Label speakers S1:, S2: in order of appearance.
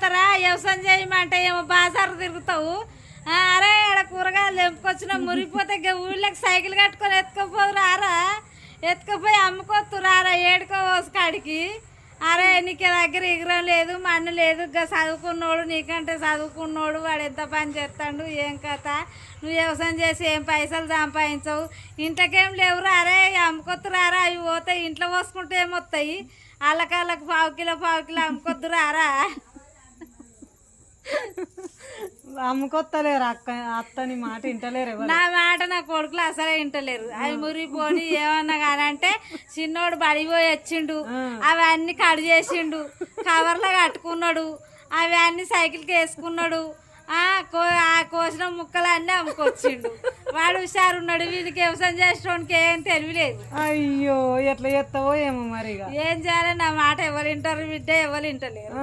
S1: పోతారా వ్యవసాయం చేయమంటే ఏమో బాజారు తిరుగుతావు. అరే ఆడ కూరగాయలు తెంపుకొచ్చిన మురిగిపోతే ఊళ్ళకి సైకిల్ కట్టుకొని ఎత్తుకపోదు రారా, ఎత్తుకపోయి అమ్ముకోత్తు రారా ఏడుకో కాడికి. అరే నీకు దగ్గర ఎగరం లేదు మన్ను లేదు, చదువుకున్నోడు నీకంటే చదువుకున్నోడు వాడు ఎంత పని చేస్తాడు ఏం కథ, నువ్వు వ్యవసాయం చేసి ఏం పైసలు సంపాదించవు, ఇంట్లోకేం లేవురా. అరే అమ్ముకొత్తు రారా, అవి పోతాయి ఇంట్లో పోసుకుంటే ఏమొస్తాయి, వాళ్ళకి పావు కిలో అమ్ముకొద్దు రారా.
S2: అమ్ముకొత్తలేరు అత్తని మాట వింటలేరు,
S1: నా మాట నా కొడుకులు అసలే వింటలేరు. అవి మురిగిపోని ఏమన్నా కానంటే చిన్నోడు బడిపోయి వచ్చిండు, అవన్నీ కడు చేసిండు, కవర్లో కట్టుకున్నాడు, అవి అన్ని సైకిల్కి వేసుకున్నాడు, కోసిన ముక్కలు అన్నీ అమ్ముకొచ్చిండు. వాడు హుషారున్నాడు, వీడికి వ్యవసాయం చేసేవానికి ఏం తెలియలేదు.
S2: అయ్యో ఎట్లా చేస్తావో ఏమో మరి
S1: ఏం చేయాలి, నా మాట ఎవరు వింటారు బిడ్డ, ఎవరు వింటలేరు.